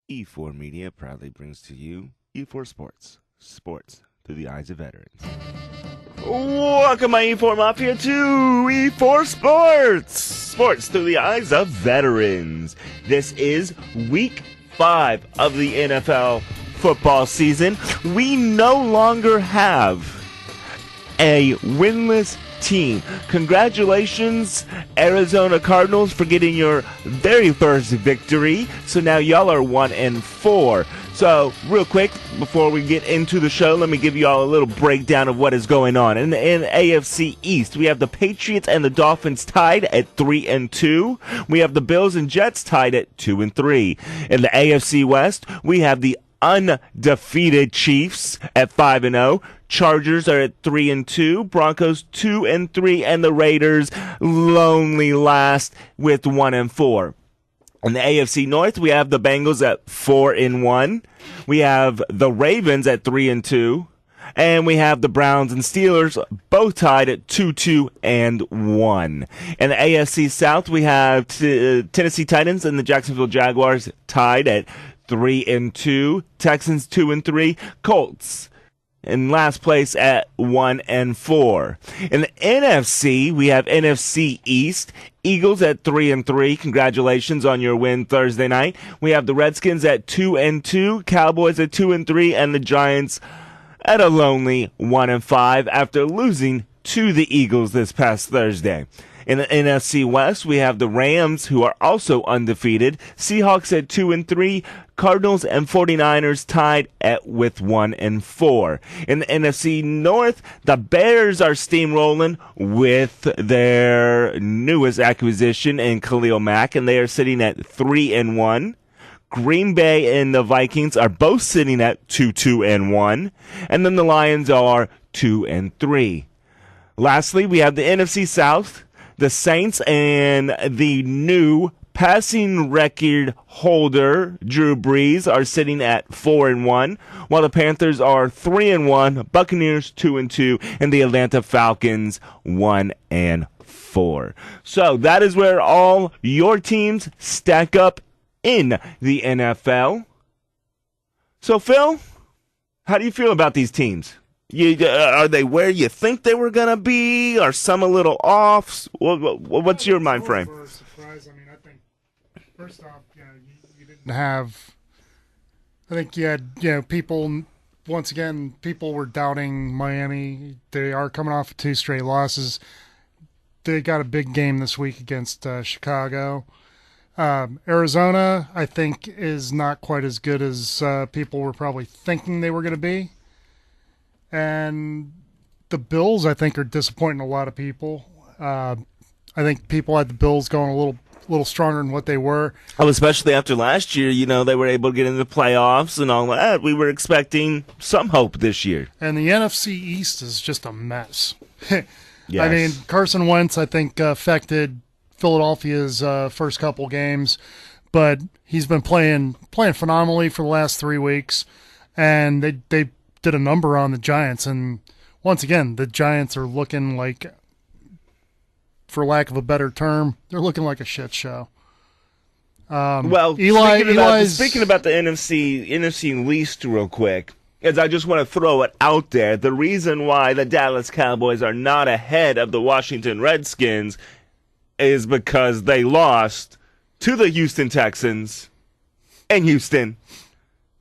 E4 Media proudly brings to you E4 Sports. Sports through the eyes of veterans. Welcome, my E4 Mafia, to E4 Sports. Sports through the eyes of veterans. This is Week 5 of the NFL football season. We no longer have a winless team. Congratulations, Arizona Cardinals, for getting your very first victory. So now y'all are 1-4. So real quick, before we get into the show, let me give you all a little breakdown of what is going on. In AFC East, we have the Patriots and the Dolphins tied at 3-2. We have the Bills and Jets tied at 2-3. In the AFC West, we have the undefeated Chiefs at 5-0. Chargers are at 3-2, Broncos 2-3, and the Raiders lonely last with 1-4. In the AFC North, we have the Bengals at 4-1. We have the Ravens at 3-2. And we have the Browns and Steelers both tied at 2-2 and 1. In the AFC South, we have Tennessee Titans and the Jacksonville Jaguars tied at 3-2. Texans 2-3. Colts in last place at 1-4. In the NFC, we have NFC East. Eagles at 3-3. Congratulations on your win Thursday night. We have the Redskins at 2-2. Cowboys at 2-3, and the Giants at a lonely 1-5 after losing to the Eagles this past Thursday. In the NFC West, we have the Rams, who are also undefeated. Seahawks at 2-3. Cardinals and 49ers tied with 1-4. In the NFC North, the Bears are steamrolling with their newest acquisition in Khalil Mack, and they are sitting at 3-1. Green Bay and the Vikings are both sitting at 2-2 and 1, and then the Lions are 2-3. Lastly, we have the NFC South. The Saints and the new passing record holder, Drew Brees, are sitting at 4-1, while the Panthers are 3-1, Buccaneers 2-2, and the Atlanta Falcons 1-4. So that is where all your teams stack up in the NFL. So, Phil, how do you feel about these teams? Are they where you think they were going to be? Are some a little off? What's your mind frame? For a surprise, I mean, I think, first off, you didn't have, I think you had, people, once again, people were doubting Miami. They are coming off of 2 straight losses. They got a big game this week against Chicago. Arizona, I think, is not quite as good as people were probably thinking they were going to be. And the Bills, I think, are disappointing a lot of people. I think people had the Bills going a little stronger than what they were. Well, especially after last year, they were able to get into the playoffs and all that. We were expecting some hope this year. And the NFC East is just a mess. Yes. I mean, Carson Wentz, I think, affected Philadelphia's first couple games, but he's been playing phenomenally for the last 3 weeks, and they did a number on the Giants, and once again, the Giants are looking like, for lack of a better term, they're looking like a shit show. Speaking about the NFC least real quick, is I just want to throw it out there. The reason why the Dallas Cowboys are not ahead of the Washington Redskins is because they lost to the Houston Texans in Houston.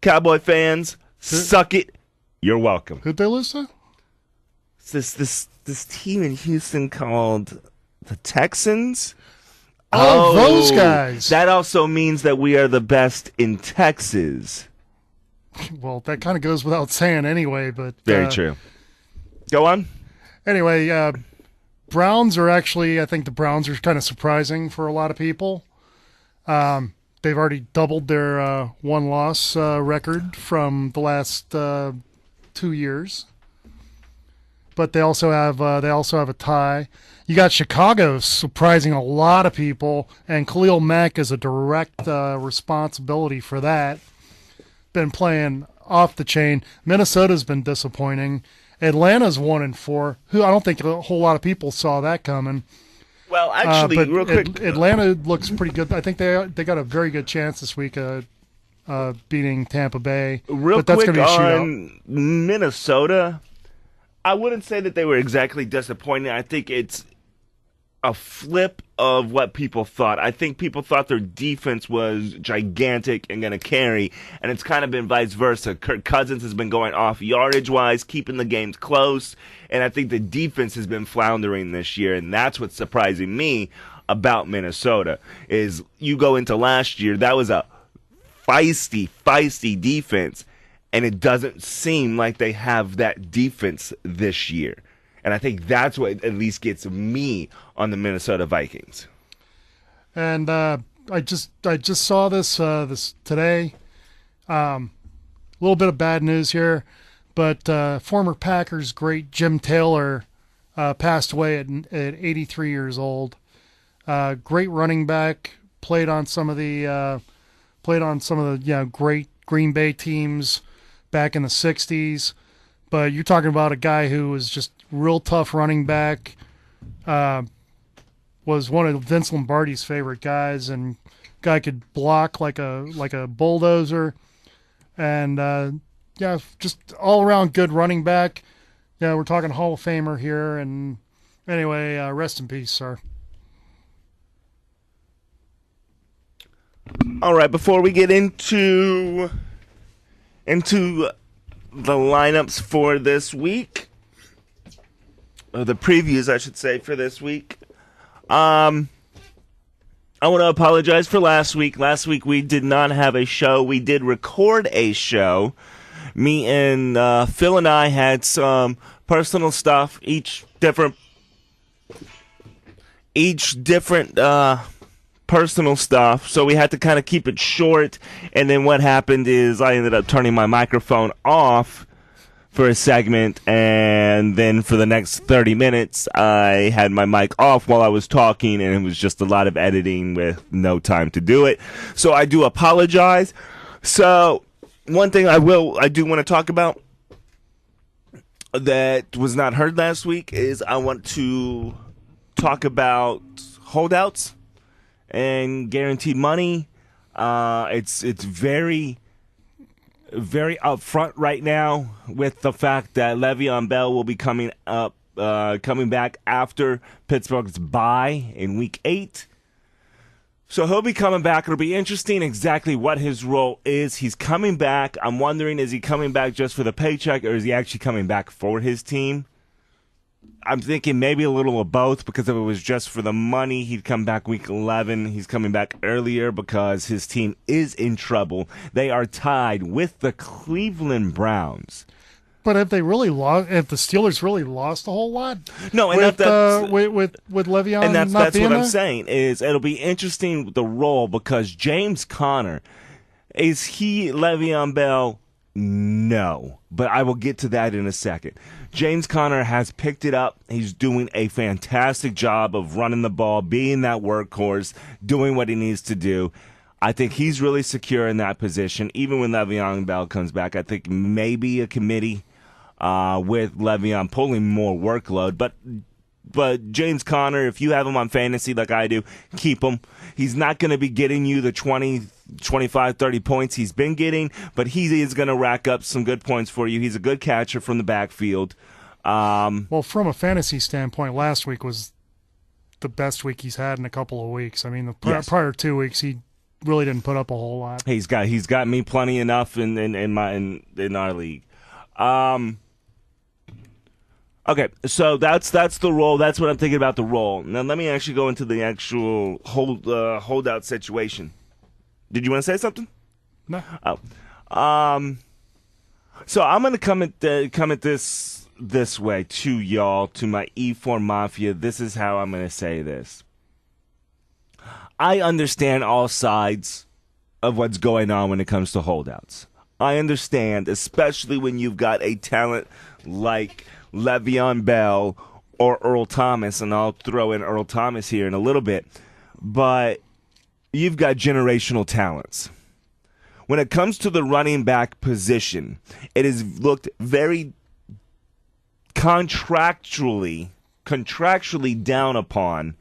Cowboy fans, suck it. You're welcome. Who'd they lose to? This team in Houston called the Texans. Oh, those guys. That also means that we are the best in Texas. Well, that kind of goes without saying anyway, but very true. Go on. Anyway, Browns are actually, I think the Browns are kind of surprising for a lot of people. They've already doubled their one-loss record from the last 2 years, but they also have a tie. You got Chicago surprising a lot of people, and Khalil Mack is a direct responsibility for that. Been playing off the chain. Minnesota's been disappointing. Atlanta's 1-4. Who I don't think a whole lot of people saw that coming. Well, actually, but real quick, Atlanta looks pretty good. I think they got a very good chance this week beating Tampa Bay. Real but that's quick gonna be a shootout. on Minnesota, I wouldn't say that they were exactly disappointing. I think it's a flip of what people thought. I think people thought their defense was gigantic and going to carry, and it's kind of been vice versa. Kirk Cousins has been going off yardage-wise, keeping the games close, and I think the defense has been floundering this year, and that's what's surprising me about Minnesota, is you go into last year, that was a feisty defense, and it doesn't seem like they have that defense this year. And I think that's what at least gets me on the Minnesota Vikings. And I just saw this today. A little bit of bad news here, but former Packers great Jim Taylor passed away at 83 years old. Great running back, played on some of the great Green Bay teams back in the 60s. But you're talking about a guy who was just real tough running back, was one of Vince Lombardi's favorite guys, and guy could block like a bulldozer, and just all around good running back. Yeah, we're talking Hall of Famer here, and anyway, rest in peace, sir. All right, before we get into the lineups for this week, or the previews, I should say, for this week, I want to apologize for last week. Last week we did not have a show. We did record a show. Me and Phil and I had some personal stuff, each different personal stuff, so we had to kind of keep it short. And then what happened is I ended up turning my microphone off for a segment, and then for the next 30 minutes I had my mic off while I was talking, and it was just a lot of editing with no time to do it. So I do apologize. So one thing I do want to talk about that was not heard last week is I want to talk about holdouts and guaranteed money. It's very, very upfront right now with the fact that Le'Veon Bell will be coming back after Pittsburgh's bye in Week 8. So he'll be coming back. It'll be interesting exactly what his role is. He's coming back. I'm wondering, is he coming back just for the paycheck, or is he actually coming back for his team? I'm thinking maybe a little of both, because if it was just for the money, he'd come back Week 11. He's coming back earlier because his team is in trouble. They are tied with the Cleveland Browns. But have they really lost? Have the Steelers really lost a whole lot? No, and with Le'Veon, and that's not being what there? I'm saying is it'll be interesting with the role, because James Conner, is he Le'Veon Bell? No, but I will get to that in a second. James Conner has picked it up. He's doing a fantastic job of running the ball, being that workhorse, doing what he needs to do. I think he's really secure in that position. Even when Le'Veon Bell comes back, I think maybe a committee with Le'Veon pulling more workload. But James Conner, if you have him on fantasy like I do, keep him. He's not going to be getting you the 20, 25, 30 points he's been getting, but he is going to rack up some good points for you. He's a good catcher from the backfield. Well, from a fantasy standpoint, last week was the best week he's had in a couple of weeks. I mean, the prior 2 weeks, he really didn't put up a whole lot. He's got me plenty enough in our league. Okay, so that's the role. That's what I'm thinking about the role. Now let me actually go into the actual holdout situation. Did you want to say something? No. Oh. So I'm gonna come at this way to y'all, to my E4 Mafia. This is how I'm gonna say this. I understand all sides of what's going on when it comes to holdouts. I understand, especially when you've got a talent like Le'Veon Bell or Earl Thomas, and I'll throw in Earl Thomas here in a little bit, but you've got generational talents. When it comes to the running back position, it has looked very contractually down upon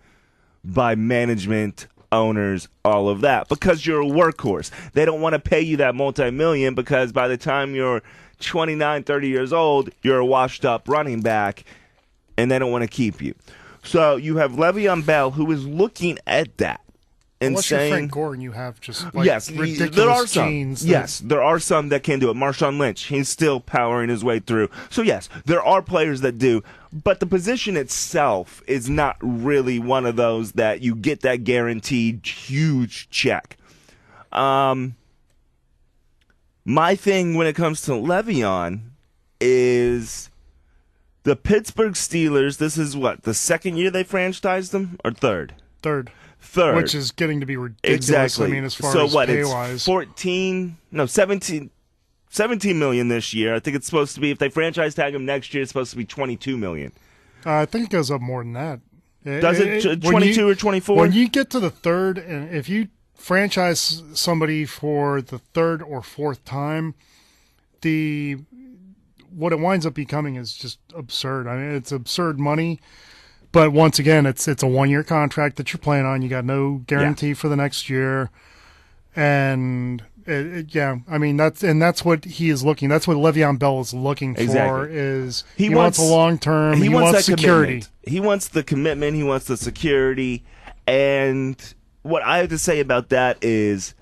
by management owners, all of that, because you're a workhorse. They don't want to pay you that multi-million because by the time you're 29, 30 years old, you're a washed-up running back, and they don't want to keep you. So you have Le'Veon Bell, who is looking at that and Unless saying, you're Frank Gore and you have just like yes, ridiculous there are some. genes. Yes, there are some that can do it. Marshawn Lynch, he's still powering his way through. So yes, there are players that do, but the position itself is not really one of those that you get that guaranteed huge check. My thing when it comes to Le'Veon is the Pittsburgh Steelers. This is what, the second year they franchised him, or third? Third. Third. Which is getting to be ridiculous. Exactly. I mean, as far so as what, pay-wise. It's 17 million this year. I think it's supposed to be, if they franchise tag him next year, it's supposed to be 22 million. I think it goes up more than that. Does it 22 or 24? When you get to the third, and if you franchise somebody for the third or fourth time, what it winds up becoming is just absurd. I mean, it's absurd money. But once again, it's a 1-year contract that you're playing on. You got no guarantee for the next year, and I mean that's what he is looking. That's what Le'Veon Bell is looking for. Exactly. Is he wants a long term. He wants security. Commitment. He wants the commitment. He wants the security. And what I have to say about that is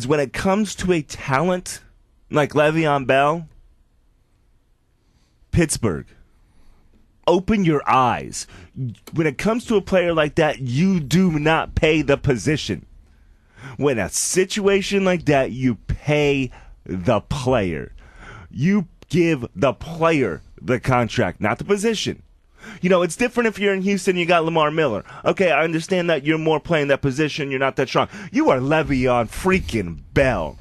when it comes to a talent like Le'Veon Bell, Pittsburgh, open your eyes. When it comes to a player like that, you do not pay the position. When a situation like that, you pay the player. You give the player the contract, not the position. You know, it's different if you're in Houston, you got Lamar Miller. Okay, I understand that you're more playing that position, you're not that strong. You are Le'Veon freaking Bell.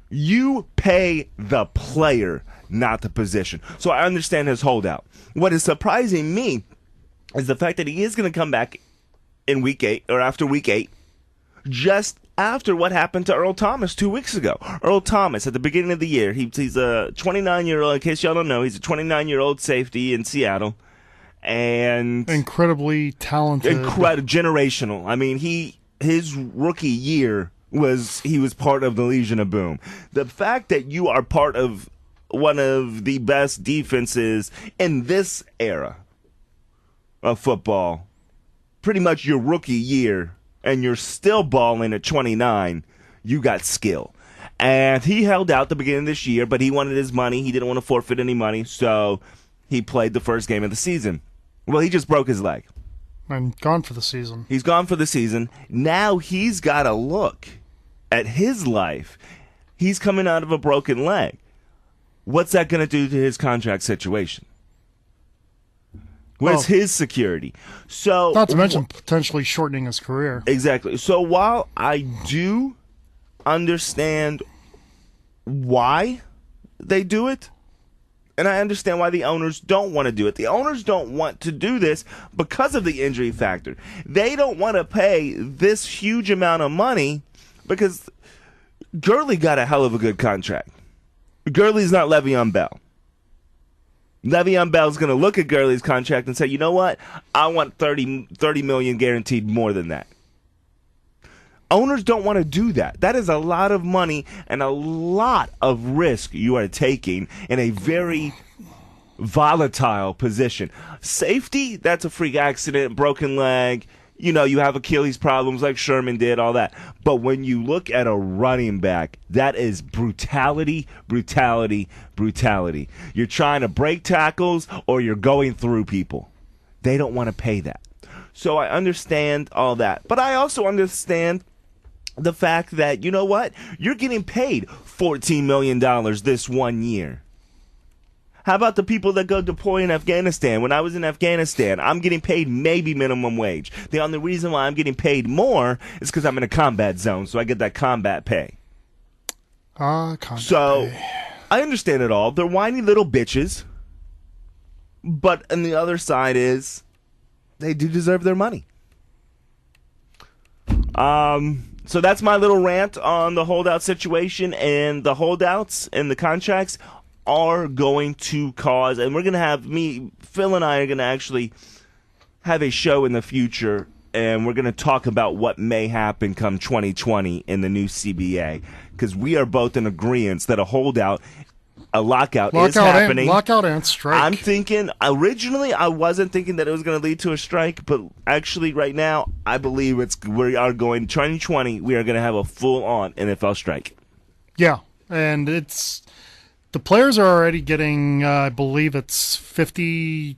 You pay the player, not the position. So I understand his holdout. What is surprising me is the fact that he is going to come back in week 8 or after week 8, just after what happened to Earl Thomas 2 weeks ago. Earl Thomas, at the beginning of the year, he's a 29-year-old, in case y'all don't know, he's a 29-year-old safety in Seattle. And incredibly talented. Generational. I mean, his rookie year he was part of the Legion of Boom. The fact that you are part of one of the best defenses in this era of football, pretty much your rookie year, and you're still balling at 29, you got skill. And he held out the beginning of this year, but he wanted his money. He didn't want to forfeit any money, so he played the first game of the season. Well, he just broke his leg. And gone for the season. He's gone for the season. Now he's got to look at his life. He's coming out of a broken leg. What's that going to do to his contract situation? Where's his security? So, not to mention potentially shortening his career. Exactly. So while I do understand why they do it, and I understand why the owners don't want to do it. The owners don't want to do this because of the injury factor. They don't want to pay this huge amount of money because Gurley got a hell of a good contract. Gurley's not Le'Veon Bell. Le'Veon Bell's going to look at Gurley's contract and say, you know what? I want $30 million guaranteed more than that. Owners don't want to do that. That is a lot of money and a lot of risk you are taking in a very volatile position. Safety, that's a freak accident, broken leg. You know, you have Achilles problems like Sherman did, all that. But when you look at a running back, that is brutality, brutality, brutality. You're trying to break tackles or you're going through people. They don't want to pay that. So I understand all that. But I also understand the fact that, you know what? You're getting paid $14 million this 1 year. How about the people that go deploy in Afghanistan? When I was in Afghanistan, I'm getting paid maybe minimum wage. The only reason why I'm getting paid more is because I'm in a combat zone, so I get that combat pay. So I understand it all. They're whiny little bitches. But on the other side is they do deserve their money. So that's my little rant on the holdout situation, and the holdouts and the contracts are going to cause, and we're going to have Phil and I are going to actually have a show in the future and we're going to talk about what may happen come 2020 in the new CBA, because we are both in agreement that a lockout is happening. Lockout and strike. I'm thinking, originally, I wasn't thinking that it was going to lead to a strike, but actually right now, I believe we are going 2020, we are going to have a full-on NFL strike. Yeah, and the players are already getting, I believe it's 53%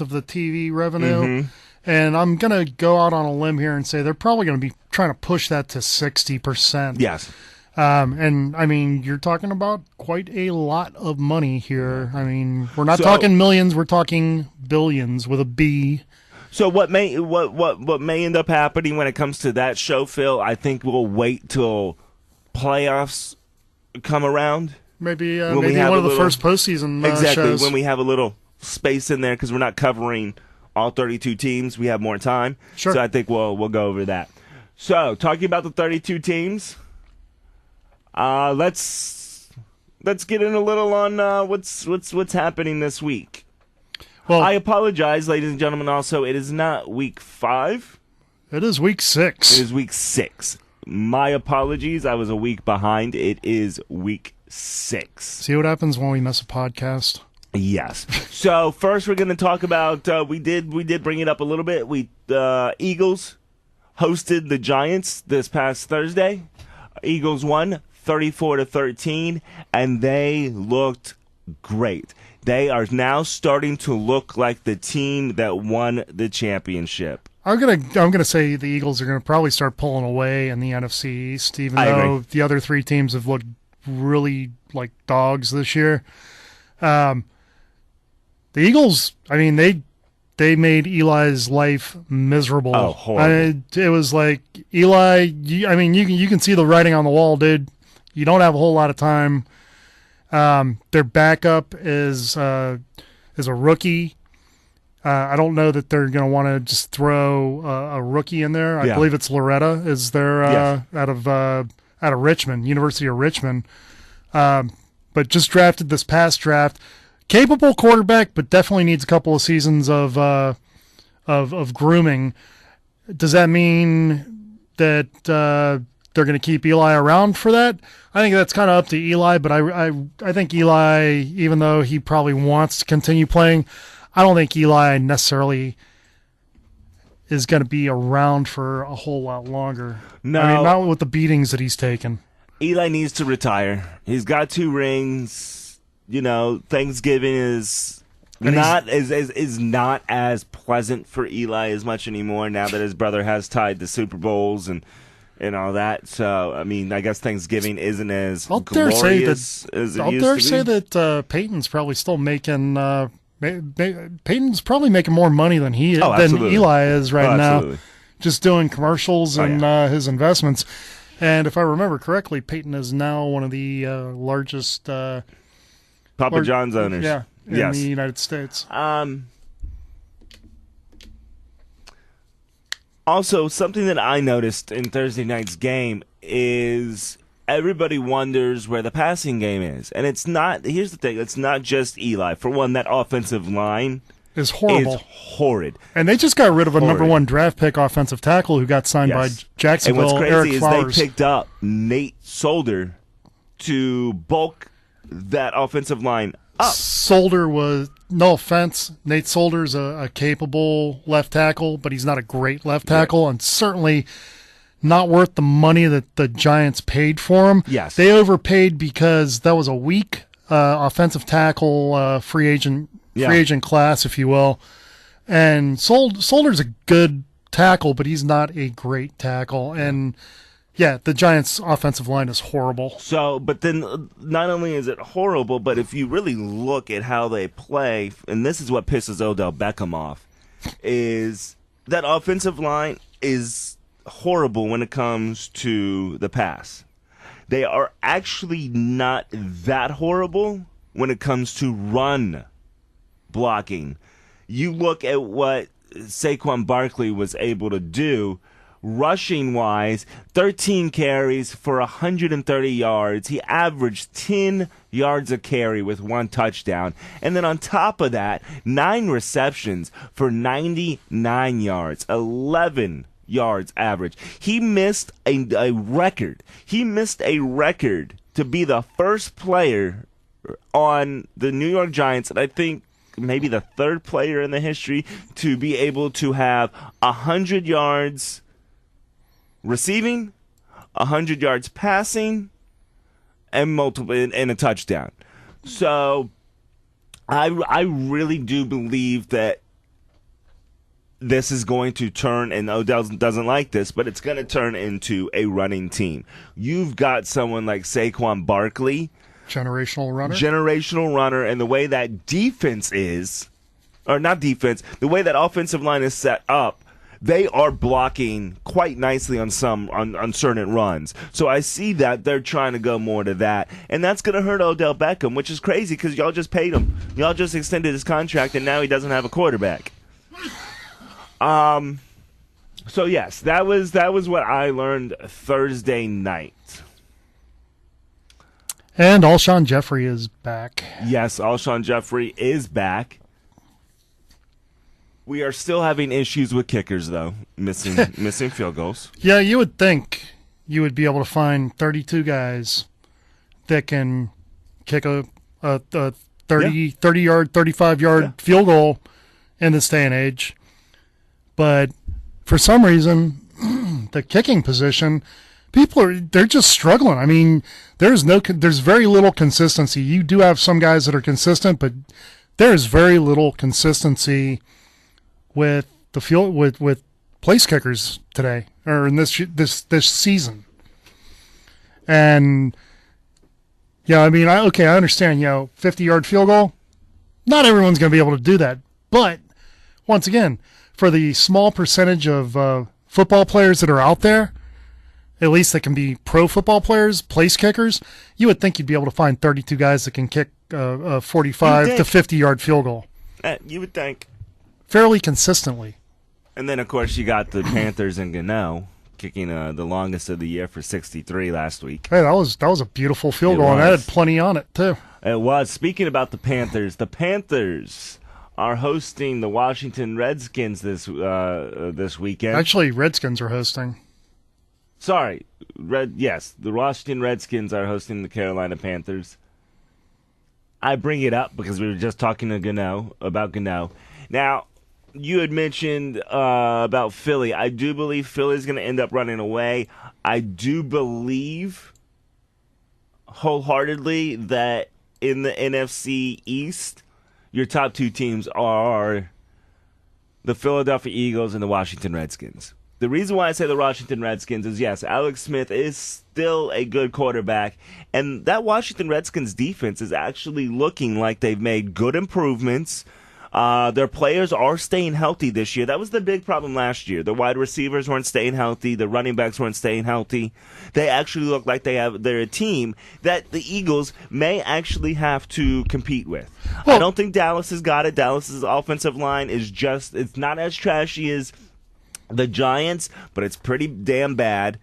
of the TV revenue. Mm-hmm. And I'm going to go out on a limb here and say they're probably going to be trying to push that to 60%. Yes. And, I mean, you're talking about quite a lot of money here. I mean, we're not talking millions, we're talking billions with a B. So what may end up happening when it comes to that show, Phil, I think we'll wait till playoffs come around. Maybe one of the first postseason exactly, shows. when we have a little space in there, because we're not covering all 32 teams. We have more time. Sure. So I think we'll go over that. So, talking about the 32 teams, let's get in a little on what's happening this week. Well, I apologize, ladies and gentlemen. Also, it is not week 5. It is week 6. It is week 6. My apologies. I was a week behind. It is week 6. See what happens when we miss a podcast? Yes. So first, we're going to talk about. We did bring it up a little bit. Eagles hosted the Giants this past Thursday. Eagles won 34-13, and they looked great. They are now starting to look like the team that won the championship. I'm gonna say the Eagles are gonna probably start pulling away in the NFC East, even though the other 3 teams have looked really like dogs this year. The Eagles, I mean, they made Eli's life miserable. Oh, horrible. It was like, Eli, you can see the writing on the wall, dude. You don't have a whole lot of time. Their backup is a rookie. I don't know that they're going to want to just throw a rookie in there. I believe it's Loretta is there out of Richmond, University of Richmond. But just drafted this past draft. Capable quarterback, but definitely needs a couple of seasons of grooming. Does that mean that they're going to keep Eli around for that? I think that's kind of up to Eli, but I think Eli, even though he probably wants to continue playing, I don't think Eli necessarily is going to be around for a whole lot longer. No. I mean, not with the beatings that he's taken. Eli needs to retire. He's got 2 rings. You know, Thanksgiving is not as pleasant for Eli as much anymore now that his brother has tied the Super Bowls and all that. So, I mean, I guess Thanksgiving isn't as glorious as it used to be. I'll dare say that Peyton's probably still making Peyton's probably making more money than Eli is right now, just doing commercials and his investments. And if I remember correctly, Peyton is now one of the largest Papa John's owners. Yeah, in the United States. Also, something that I noticed in Thursday night's game is everybody wonders where the passing game is. And it's not, here's the thing, it's not just Eli. For one, that offensive line is horrible. Is horrid. And they just got rid of a number 1 draft pick offensive tackle who got signed by Jacksonville. And what's crazy Eric is Flowers. they picked up Nate Solder to bulk that offensive line up. Solder was, no offense, Nate Solder's a capable left tackle, but he's not a great left tackle, and certainly not worth the money that the Giants paid for him. Yes. They overpaid because that was a weak offensive tackle free agent class, if you will. And Solder's a good tackle, but he's not a great tackle. And yeah, the Giants' offensive line is horrible. So, but then not only is it horrible, but if you really look at how they play, and this is what pisses Odell Beckham off, is that offensive line is horrible when it comes to the pass. They are actually not that horrible when it comes to run blocking. You look at what Saquon Barkley was able to do Rushing-wise, 13 carries for 130 yards. He averaged 10 yards a carry with 1 touchdown. And then on top of that, 9 receptions for 99 yards, 11 yards average. He missed a record. He missed a record to be the first player on the New York Giants, and I think maybe the 3rd player in the history to be able to have 100 yards receiving, 100 yards passing, and a touchdown. So I really do believe that this is going to turn, and Odell doesn't like this, but it's going to turn into a running team. You've got someone like Saquon Barkley, generational runner, and the way that defense is, or not defense, the way that offensive line is set up, they are blocking quite nicely on certain runs. So I see that they're trying to go more to that, and that's going to hurt Odell Beckham, which is crazy because y'all just paid him. Y'all just extended his contract, and now he doesn't have a quarterback. So yes, that was what I learned Thursday night. And Alshon Jeffrey is back. Yes, Alshon Jeffrey is back. We are still having issues with kickers, though, missing field goals. Yeah, you would think you would be able to find 32 guys that can kick a 30-yard, 35-yard field goal in this day and age. But for some reason, the kicking position, they're just struggling. I mean, there's very little consistency. You do have some guys that are consistent, but there's very little consistency with the field with place kickers today or in this season. And yeah, I mean, I understand. 50-yard field goal. Not everyone's going to be able to do that, but once again, for the small percentage of football players that are out there, at least that can be pro football players, place kickers, you would think you'd be able to find 32 guys that can kick a 45 to 50-yard field goal. You would think. Fairly consistently. And then, of course, you got the Panthers and Gano kicking the longest of the year for 63 last week. Hey, that was a beautiful field goal, and that had plenty on it, too. It was. Speaking about the Panthers are hosting the Washington Redskins this weekend. Actually, Redskins are hosting. Sorry, the Washington Redskins are hosting the Carolina Panthers. I bring it up because we were just talking to about Gano. Now, you had mentioned about Philly. I do believe Philly's going to end up running away. I do believe wholeheartedly that in the NFC East, your top 2 teams are the Philadelphia Eagles and the Washington Redskins. The reason why I say the Washington Redskins is, yes, Alex Smith is still a good quarterback, and that Washington Redskins defense is actually looking like they've made good improvements. Their players are staying healthy this year. That was the big problem last year. The wide receivers weren't staying healthy. The running backs weren't staying healthy. They actually look like they're a team that the Eagles may actually have to compete with. Well, I don't think Dallas has got it. Dallas's offensive line it's not as trashy as the Giants, but it's pretty damn bad.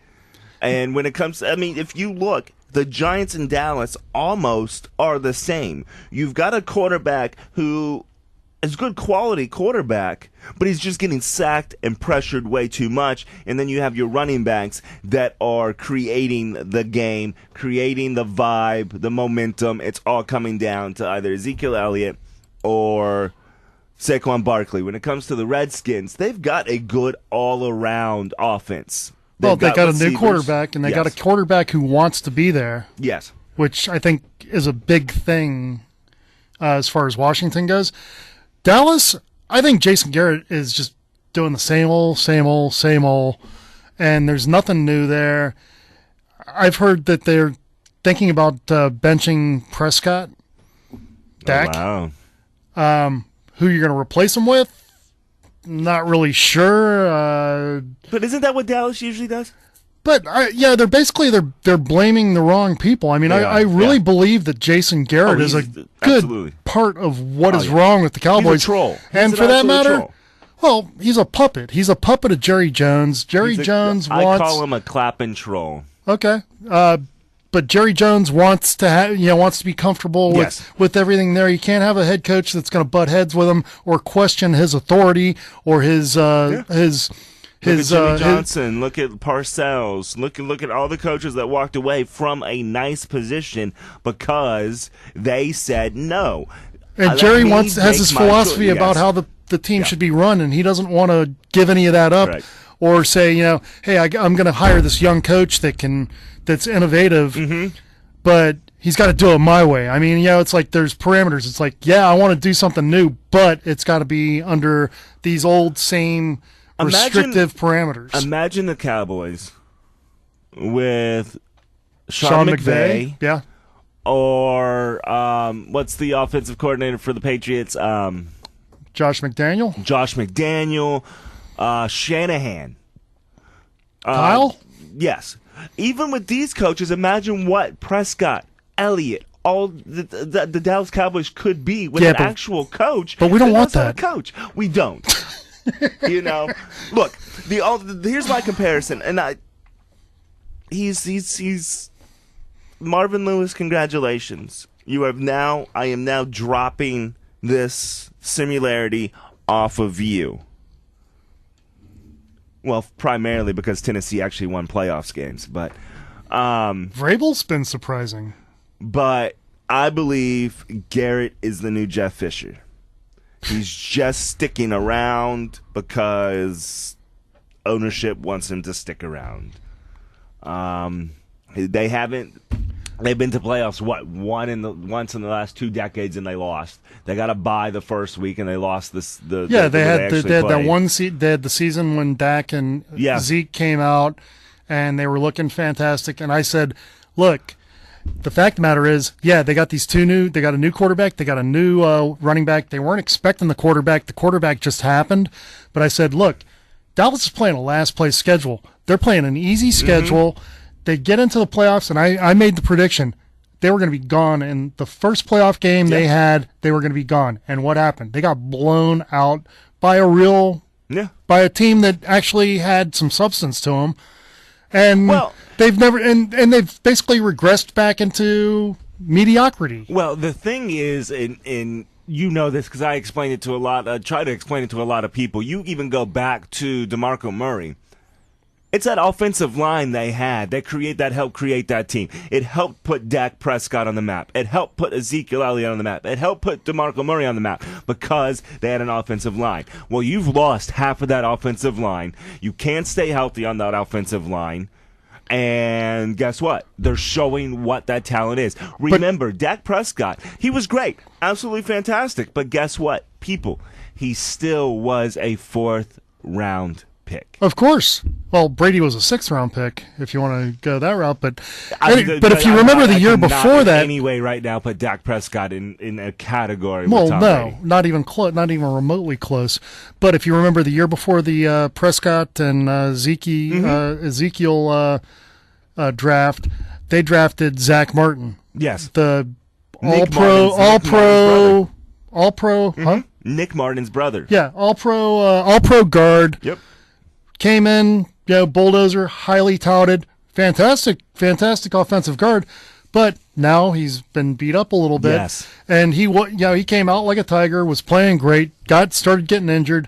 And when it comes, if you look, the Giants and Dallas almost are the same. You've got a quarterback who is a good quality quarterback, but he's just getting sacked and pressured way too much. And then you have your running backs that are creating the game, creating the vibe, the momentum. It's all coming down to either Ezekiel Elliott or Saquon Barkley. When it comes to the Redskins, they've got a good all-around offense. They got a new quarterback, and they got a quarterback who wants to be there. Yes. Which I think is a big thing as far as Washington goes. Dallas, I think Jason Garrett is just doing the same old, and there's nothing new there. I've heard that they're thinking about benching Prescott, Dak. Oh, wow. Who you're going to replace him with? Not really sure. But isn't that what Dallas usually does? But they're basically they're blaming the wrong people. I mean, I really believe that Jason Garrett is a good part of what is wrong with the Cowboys. He's a troll. And for that matter, Well, he's a puppet. He's a puppet of Jerry Jones. Jerry Jones wants. I call him a clapping troll. Okay. But Jerry Jones wants to wants to be comfortable with everything there. You can't have a head coach that's going to butt heads with him or question his authority or his Look at Jimmy Johnson. Look at Parcells. Look at all the coaches that walked away from a nice position because they said no. And Jerry has his philosophy about how the team should be run, and he doesn't want to give any of that up. Right. Or say, hey, I'm going to hire this young coach that's innovative, but he's got to do it my way. I mean, it's like there's parameters. It's like, I want to do something new, but it's got to be under these old same restrictive parameters. Imagine the Cowboys with Sean McVay. Yeah. Or what's the offensive coordinator for the Patriots? Josh McDaniel. Shanahan. Kyle? Yes. Even with these coaches, imagine what Prescott, Elliott, all the Dallas Cowboys could be with an actual coach. But we don't want that. A coach. We don't. Look, here's my comparison, and he's Marvin Lewis. Congratulations, I am now dropping this similarity off of you. Well, primarily because Tennessee actually won playoffs games, but Vrabel's been surprising. But I believe Garrett is the new Jeff Fisher. He's just sticking around because ownership wants him to stick around. They've been to playoffs once in the last 2 decades, and they lost. They got a bye the first week, and they lost this. They had that one they had the season when Dak and Zeke came out, and they were looking fantastic. And I said, look, the fact of the matter is, they got they got a new quarterback, they got a new running back. They weren't expecting the quarterback. The quarterback just happened. But I said, look, Dallas is playing a last place schedule. They're playing an easy schedule. They get into the playoffs, and I made the prediction they were going to be gone. In the first playoff game they were going to be gone. And what happened? They got blown out by a team that actually had some substance to them. And they've they've basically regressed back into mediocrity. Well, the thing is, in this because I explained it to try to explain it to a lot of people. You even go back to DeMarco Murray. It's that offensive line they had that helped create that team. It helped put Dak Prescott on the map. It helped put Ezekiel Elliott on the map. It helped put DeMarco Murray on the map because they had an offensive line. Well, you've lost half of that offensive line. You can't stay healthy on that offensive line. And guess what? They're showing what that talent is. Remember, Dak Prescott, he was great. Absolutely fantastic. But guess what? He still was a 4th-round pick. Of course. Well, Brady was a 6th-round pick, if you want to go that route. But if you remember the year before that, anyway, right now, put Dak Prescott in a category. Well, with Tom Brady. Not even close, not even remotely close. But if you remember the year before the Prescott and Ezekiel draft, they drafted Zach Martin. Yes, the All Pro, Nick Martin's brother. Yeah, All Pro guard. Yep. Came in, bulldozer, highly touted, fantastic offensive guard, but now he's been beat up a little bit. Yes. And he came out like a tiger, was playing great, started getting injured,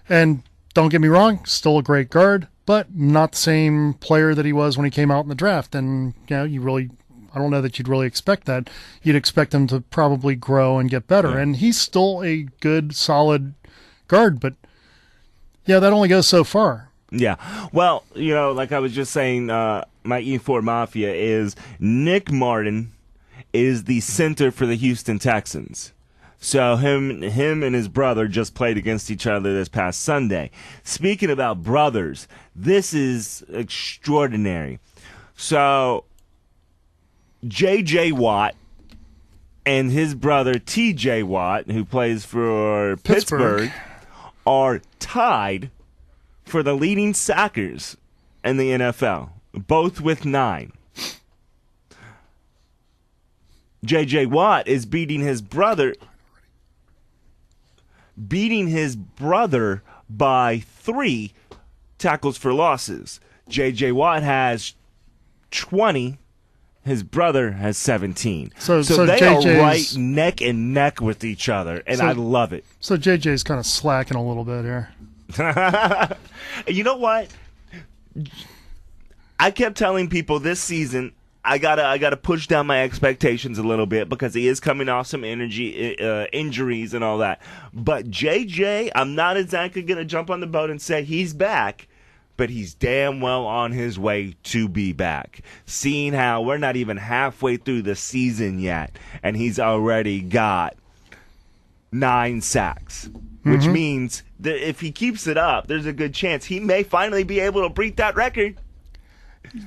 and don't get me wrong, still a great guard, but not the same player that he was when he came out in the draft. And I don't know that you'd really expect that. You'd expect him to probably grow and get better, and he's still a good, solid guard, but that only goes so far. Yeah. Well, like I was just saying, my E4 Mafia is Nick Martin is the center for the Houston Texans. So him and his brother just played against each other this past Sunday. Speaking about brothers, this is extraordinary. So J.J. Watt and his brother T.J. Watt, who plays for Pittsburgh, are tied for the leading sackers in the NFL, both with 9. J.J. Watt is beating his brother by 3 tackles for losses. J.J. Watt has 20. His brother has 17. So they JJ's, are right neck and neck with each other, and I love it. So JJ's kind of slacking a little bit here. You know what? I kept telling people this season I gotta push down my expectations a little bit because he is coming off some injuries and all that. But JJ, I'm not exactly gonna jump on the boat and say he's back, but he's damn well on his way to be back. Seeing how we're not even halfway through the season yet, and he's already got 9 sacks. Which means that if he keeps it up, there's a good chance he may finally be able to break that record.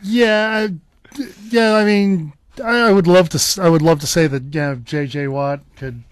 Yeah. I mean, I would love to say that J.J. Watt could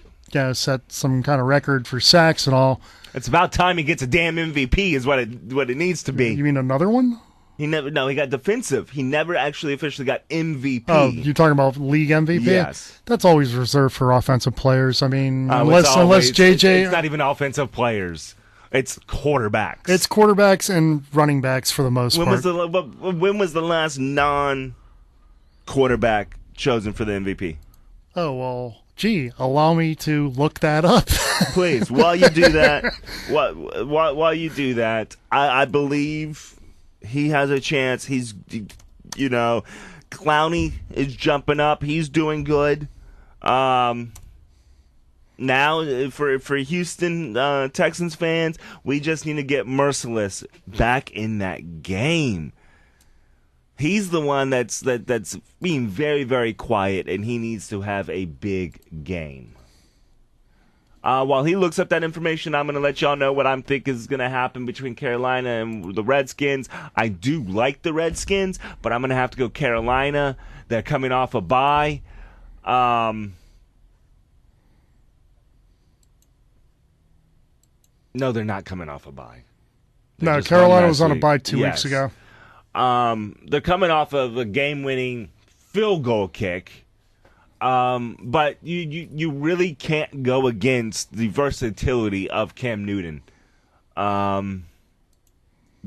set some kind of record for sacks and all. It's about time he gets a damn MVP, is what it needs to be. You mean another one? He got defensive. He never actually officially got MVP. Oh, you're talking about league MVP? Yes. That's always reserved for offensive players. I mean, unless JJ... It's not even offensive players. It's quarterbacks. It's quarterbacks and running backs for the most part. When was the last non-quarterback chosen for the MVP? Oh, well, gee, allow me to look that up. Please, while you do that, I believe... he has a chance. He's, Clowney is jumping up. He's doing good. Now, for Houston Texans fans, we just need to get Merciless back in that game. He's the one that's being very, very quiet, and he needs to have a big game. While he looks up that information, I'm going to let y'all know what I'm thinking is going to happen between Carolina and the Redskins. I do like the Redskins, but I'm going to have to go Carolina. They're coming off a bye. No, they're not coming off a bye. No, Carolina was on a bye 2 weeks ago. They're coming off of a game-winning field goal kick. But you really can't go against the versatility of Cam Newton.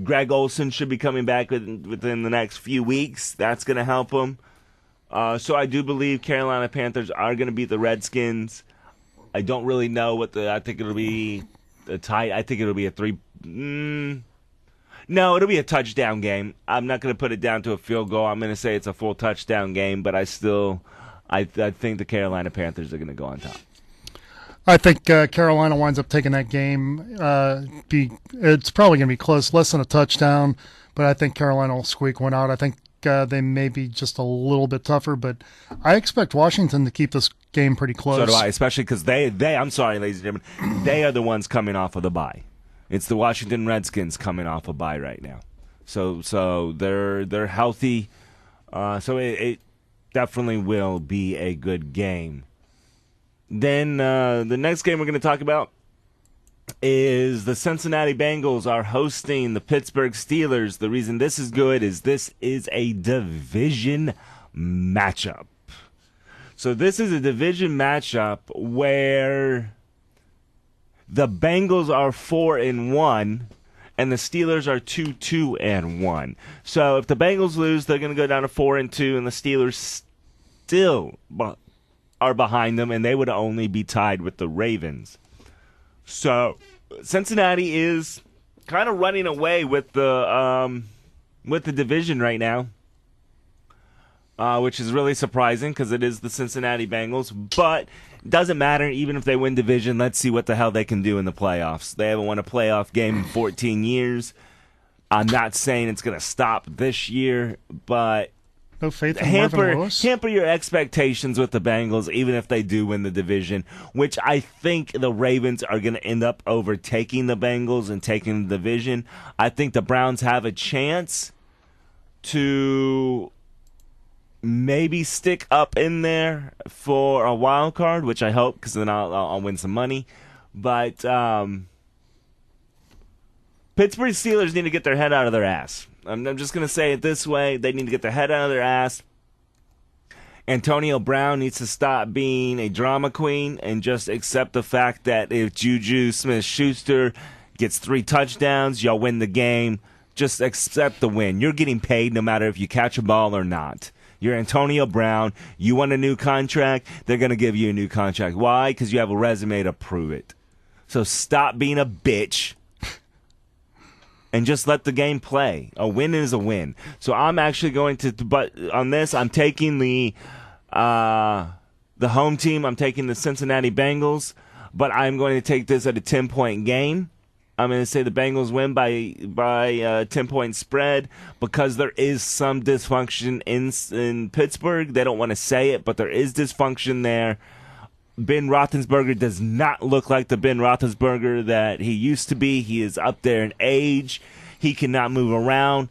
Greg Olsen should be coming back within the next few weeks. That's going to help him. So I do believe Carolina Panthers are going to beat the Redskins. I don't really know I think it'll be a tie. I think it'll be a 3. No, it'll be a touchdown game. I'm not going to put it down to a field goal. I'm going to say it's a full touchdown game, but I think the Carolina Panthers are going to go on top. I think Carolina winds up taking that game. It's probably going to be close, less than a touchdown, but I think Carolina will squeak one out. I think they may be just a little bit tougher, but I expect Washington to keep this game pretty close. So do I, especially because I'm sorry, ladies and gentlemen, they are the ones coming off of the bye. It's the Washington Redskins coming off a bye right now. So they're healthy. So it definitely will be a good game. Then the next game we're going to talk about is the Cincinnati Bengals are hosting the Pittsburgh Steelers. The reason this is good is this is a division matchup. So this is a division matchup where the Bengals are 4-1 and the Steelers are 2-2-1. So if the Bengals lose, they're going to go down to 4-2, and the Steelers still are behind them, and they would only be tied with the Ravens. So Cincinnati is kind of running away with the division right now, which is really surprising because it is the Cincinnati Bengals. But it doesn't matter. Even if they win division, let's see what the hell they can do in the playoffs. They haven't won a playoff game in 14 years. I'm not saying it's going to stop this year, but no faith in Marvin Lewis? Hamper your expectations with the Bengals, even if they do win the division, which I think the Ravens are going to end up overtaking the Bengals and taking the division. I think the Browns have a chance to maybe stick up in there for a wild card, which I hope, because then I'll win some money. But Pittsburgh Steelers need to get their head out of their ass. I'm just going to say it this way. They need to get their head out of their ass. Antonio Brown needs to stop being a drama queen and just accept the fact that if Juju Smith-Schuster gets 3 touchdowns, y'all win the game. Just accept the win. You're getting paid no matter if you catch a ball or not. You're Antonio Brown. You want a new contract, they're going to give you a new contract. Why? Because you have a resume to prove it. So stop being a bitch and just let the game play. A win is a win. So I'm actually going to, but on this, I'm taking the home team. I'm taking the Cincinnati Bengals, but I'm going to take this at a 10-point game. I'm going to say the Bengals win by a 10-point spread because there is some dysfunction in Pittsburgh. They don't want to say it, but there is dysfunction there. Ben Roethlisberger does not look like the Ben Roethlisberger that he used to be. He is up there in age. He cannot move around.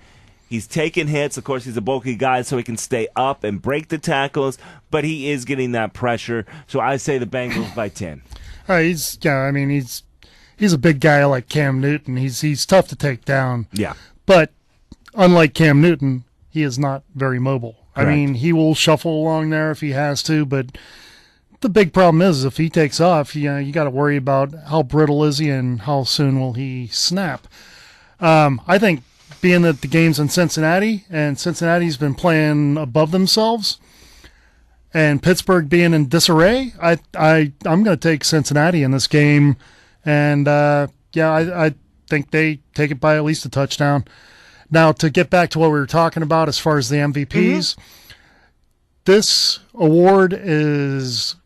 He's taking hits. Of course, he's a bulky guy, so he can stay up and break the tackles, but he is getting that pressure. So I say the Bengals by 10. He's a big guy like Cam Newton. He's tough to take down. Yeah. But unlike Cam Newton, he is not very mobile. Correct. I mean, he will shuffle along there if he has to, but the big problem is if he takes off, you got to worry about how brittle is he and how soon will he snap. I think being that the game's in Cincinnati and Cincinnati's been playing above themselves and Pittsburgh being in disarray, I'm going to take Cincinnati in this game. And, I think they take it by at least a touchdown. Now, to get back to what we were talking about as far as the MVPs, this award is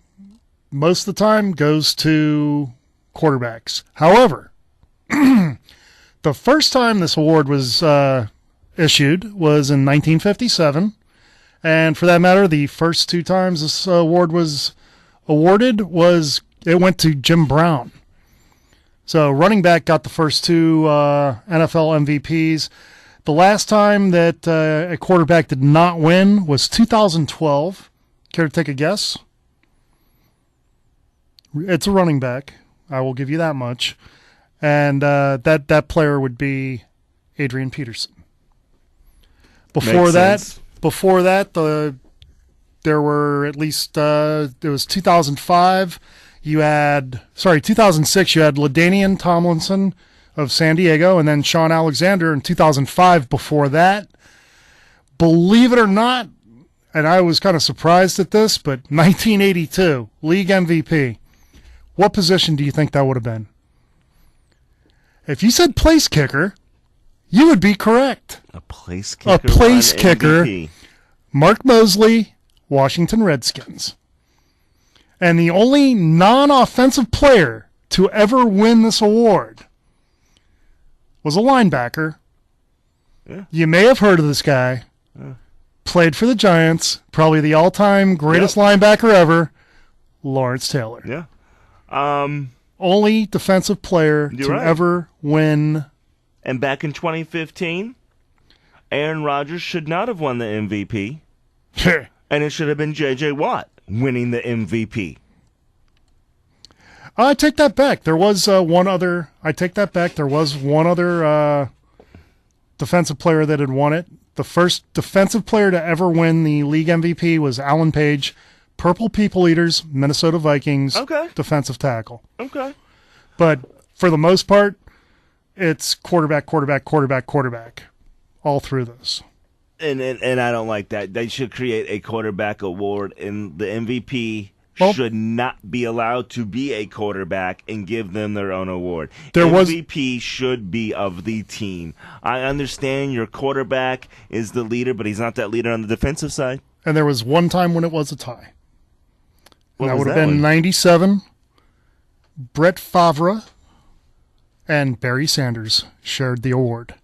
most of the time goes to quarterbacks. However, the first time this award was issued was in 1957. And for that matter, the first 2 times this award was awarded it went to Jim Brown. So running back got the first 2 NFL MVPs. The last time that a quarterback did not win was 2012. Care to take a guess? It's a running back. I will give you that much. And that player would be Adrian Peterson. Before that, there were at least it was 2005. 2006, you had LaDainian Tomlinson of San Diego, and then Sean Alexander in 2005 before that. Believe it or not, and I was kind of surprised at this, but 1982, league MVP. What position do you think that would have been? If you said place kicker, you would be correct. A place kicker? A place kicker. MVP. Mark Mosley, Washington Redskins. And the only non-offensive player to ever win this award was a linebacker. Yeah. You may have heard of this guy. Played for the Giants, probably the all-time greatest linebacker ever, Lawrence Taylor. Yeah. Only defensive player to ever win. And back in 2015, Aaron Rodgers should not have won the MVP. And it should have been J.J. Watt winning the MVP. I take that back. There was one other. I take that back. There was one other defensive player that had won it. The first defensive player to ever win the league MVP was Alan Page, Purple People Eaters, Minnesota Vikings, defensive tackle. Okay. But for the most part, it's quarterback, all through this. And I don't like that. They should create a quarterback award, and the MVP should not be allowed to be a quarterback and give them their own award. MVP should be of the team. I understand your quarterback is the leader, but he's not that leader on the defensive side. And there was one time when it was a tie. That would have been 97. Brett Favre and Barry Sanders shared the award.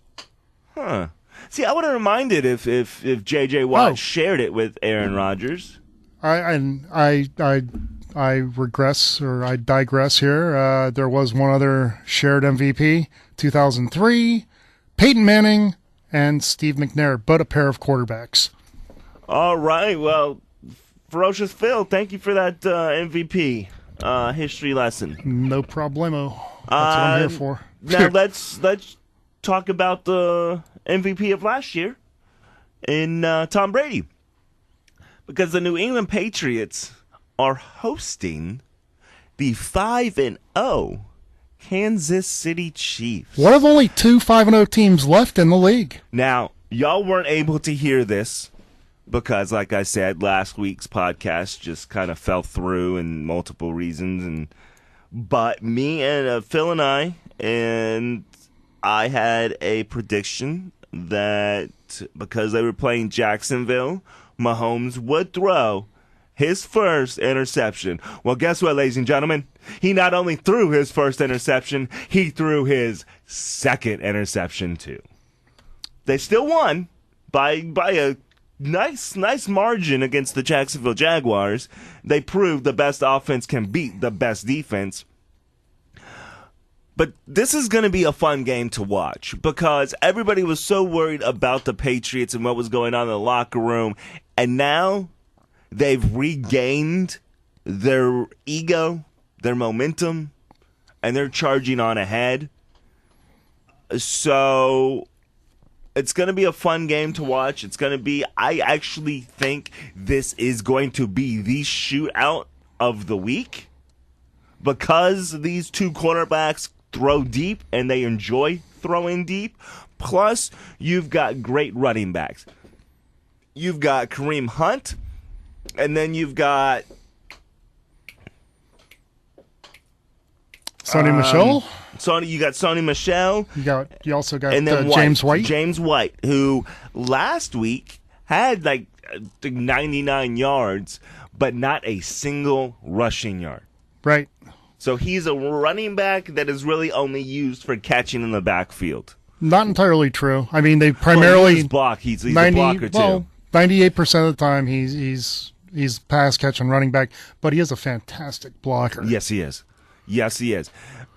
Huh. See, I would have reminded if J.J. Watt shared it with Aaron Rodgers. I regress, or I digress here. There was one other shared MVP, 2003, Peyton Manning and Steve McNair, but a pair of quarterbacks. All right, well, Ferocious Phil, thank you for that MVP history lesson. No problemo. That's what I'm here for. Now let's talk about the MVP of last year in Tom Brady. Because the New England Patriots are hosting the 5-0 Kansas City Chiefs. One of only two 5-0 teams left in the league. Now, y'all weren't able to hear this because, like I said, last week's podcast just kind of fell through in multiple reasons. But me and Phil and I had a prediction that because they were playing Jacksonville, Mahomes would throw his first interception. Well, guess what, ladies and gentlemen? He not only threw his first interception, he threw his second interception too. They still won by a nice margin against the Jacksonville Jaguars. They proved the best offense can beat the best defense. But this is going to be a fun game to watch because everybody was so worried about the Patriots and what was going on in the locker room. And now they've regained their ego, their momentum, and they're charging on ahead. So it's going to be a fun game to watch. I actually think this is going to be the shootout of the week because these two quarterbacks throw deep and they enjoy throwing deep. Plus, you've got great running backs. You've got Kareem Hunt, and then you've got Sony Michel. You got Sony Michel. You also got and then James White. James White, who last week had like 99 yards, but not a single rushing yard. Right. So he's a running back that is really only used for catching in the backfield. Not entirely true. I mean, they primarily block. He's 90, a blocker too. 98% of the time he's pass catch and running back, but he is a fantastic blocker. Yes, he is.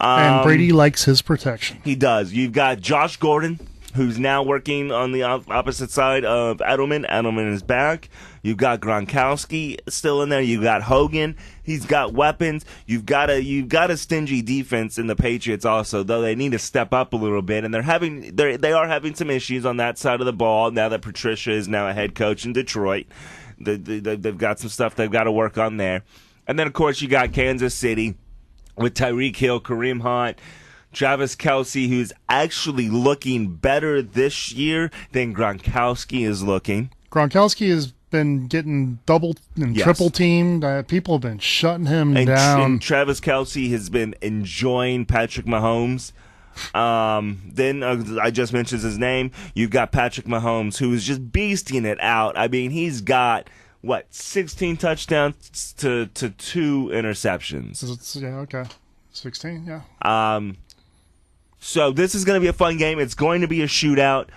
And Brady likes his protection. He does. You've got Josh Gordon, who's now working on the opposite side of Edelman. Edelman is back. You've got Gronkowski still in there. You've got Hogan. He's got weapons. You've got a stingy defense in the Patriots also, though they need to step up a little bit. And they are having some issues on that side of the ball now that Patricia is now a head coach in Detroit. They've got some stuff they've got to work on there. And then, of course, you got Kansas City with Tyreek Hill, Kareem Hunt, Travis Kelce, who's actually looking better this year than Gronkowski is looking. Gronkowski has been getting double and triple teamed. People have been shutting him down. And Travis Kelce has been enjoying Patrick Mahomes. Then I just mentioned his name. You've got Patrick Mahomes, who is just beasting it out. I mean, he's got 16 touchdowns to 2 interceptions. Yeah, okay. 16, yeah. So this is going to be a fun game. It's going to be a shootout.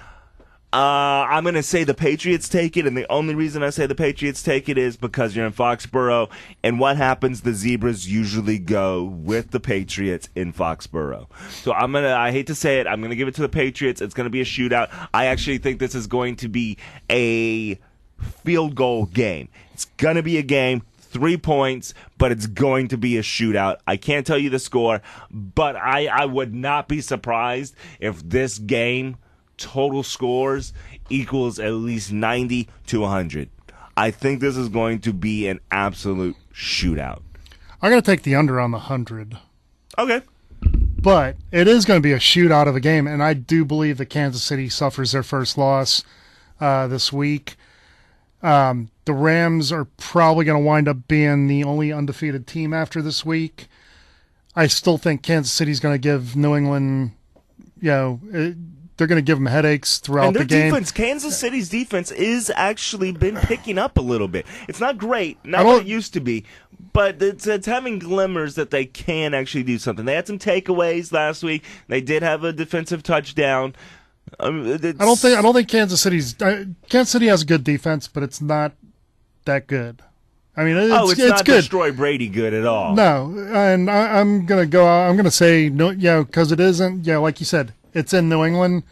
I'm going to say the Patriots take it, and the only reason I say the Patriots take it is because you're in Foxborough, and what happens, the Zebras usually go with the Patriots in Foxborough. So I hate to say it, I'm going to give it to the Patriots. It's going to be a shootout. I actually think this is going to be a field goal game. It's going to be a game, 3 points, but it's going to be a shootout. I can't tell you the score, but I would not be surprised if this game total scores equals at least 90 to 100. I think this is going to be an absolute shootout. I'm going to take the under on the 100. Okay. But it is going to be a shootout of a game, and I do believe that Kansas City suffers their first loss this week. The Rams are probably going to wind up being the only undefeated team after this week. I still think Kansas City's going to give New England, they're going to give them headaches throughout the game. Defense, Kansas City's defense is actually been picking up a little bit. It's not great, not what it used to be, but it's having glimmers that they can actually do something. They had some takeaways last week. They did have a defensive touchdown. I don't think Kansas City has a good defense, but it's not that good. I mean, it's not good. Destroy Brady good at all. No, and I'm gonna say no, because it isn't. Like you said, it's in New England.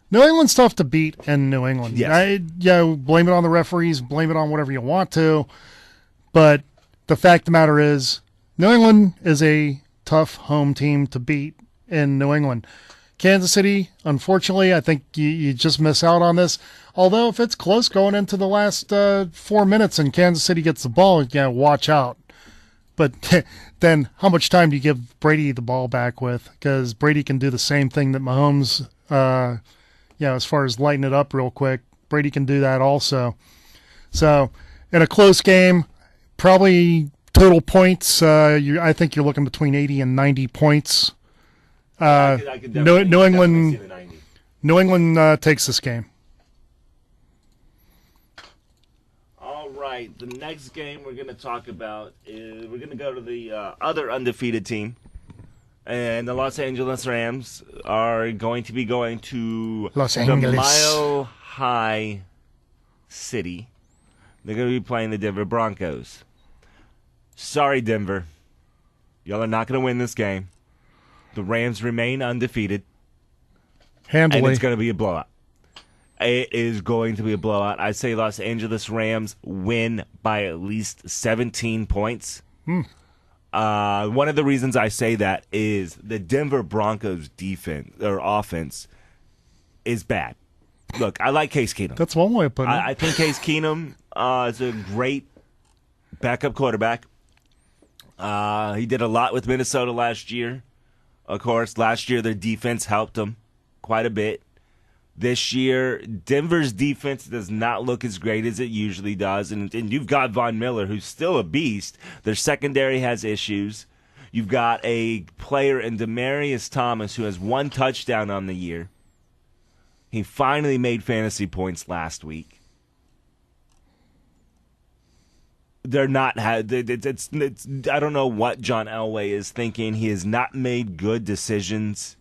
New England's tough to beat in New England. Yes. Blame it on the referees, blame it on whatever you want to, but the fact of the matter is, New England is a tough home team to beat in New England. Kansas City, unfortunately, I think you just miss out on this. Although if it's close going into the last 4 minutes and Kansas City gets the ball, watch out. But then how much time do you give Brady the ball back with? Because Brady can do the same thing that Mahomes, as far as lighting it up real quick, Brady can do that also. So in a close game, probably total points, I think you're looking between 80 and 90 points. I could New definitely see England, the 90. New England takes this game. All right, the next game we're going to talk about is we're going to go to the other undefeated team. And the Los Angeles Rams are going to be going to Los the Angeles. Mile High City. They're going to be playing the Denver Broncos. Sorry, Denver. Y'all are not going to win this game. The Rams remain undefeated. Handily. And it's going to be a blowout. It is going to be a blowout. I say Los Angeles Rams win by at least 17 points. One of the reasons I say that is the Denver Broncos defense or offense is bad. Look, I like Case Keenum. That's one way of putting it. I think Case Keenum is a great backup quarterback. He did a lot with Minnesota last year. Of course, last year their defense helped them quite a bit. This year, Denver's defense does not look as great as it usually does. And you've got Von Miller, who's still a beast. Their secondary has issues. You've got a player in Demaryius Thomas who has 1 touchdown on the year. He finally made fantasy points last week. They're not. It's I don't know what John Elway is thinking. He has not made good decisions.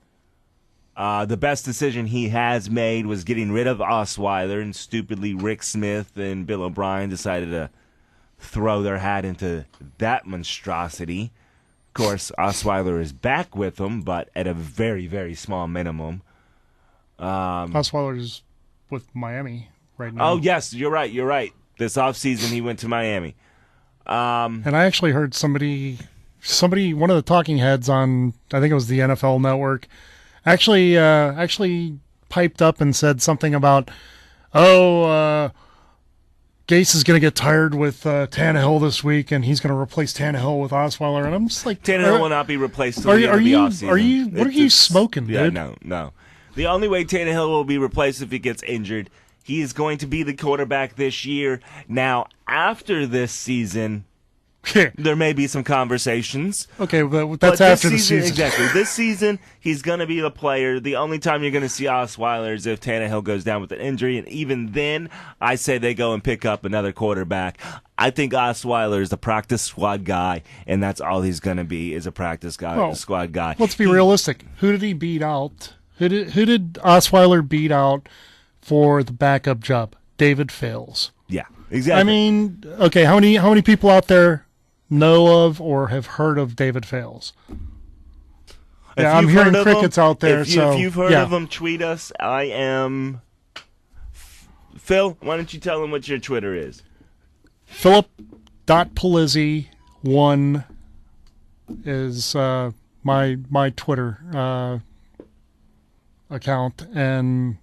The best decision he has made was getting rid of Osweiler, and stupidly Rick Smith and Bill O'Brien decided to throw their hat into that monstrosity. Of course, Osweiler is back with them, but at a very, very small minimum. Osweiler's with Miami right now. Oh, yes, you're right. This offseason he went to Miami. And I actually heard somebody, one of the talking heads on, I think it was the NFL Network, actually piped up and said something about, Gase is going to get tired with Tannehill this week, and he's going to replace Tannehill with Osweiler. And I'm just like, Tannehill will not be replaced till the end of the offseason. What are you smoking, dude? Yeah, no. The only way Tannehill will be replaced if he gets injured. He is going to be the quarterback this year. Now, after this season, there may be some conversations. Okay, but that's after the season. Exactly. This season, he's going to be the player. The only time you're going to see Osweiler is if Tannehill goes down with an injury. And even then, I say they go and pick up another quarterback. I think Osweiler is the practice squad guy, and that's all he's going to be is a practice squad guy. Let's be realistic. Who did he beat out? Who did Osweiler beat out for the backup job? David Fales. Yeah, exactly. I mean, okay, how many people out there know of or have heard of David Fales? Yeah, I'm hearing crickets out there. If you've heard of him, tweet us. I am Phil. Why don't you tell him what your Twitter is? Philip.Polizzi1 is my Twitter account, and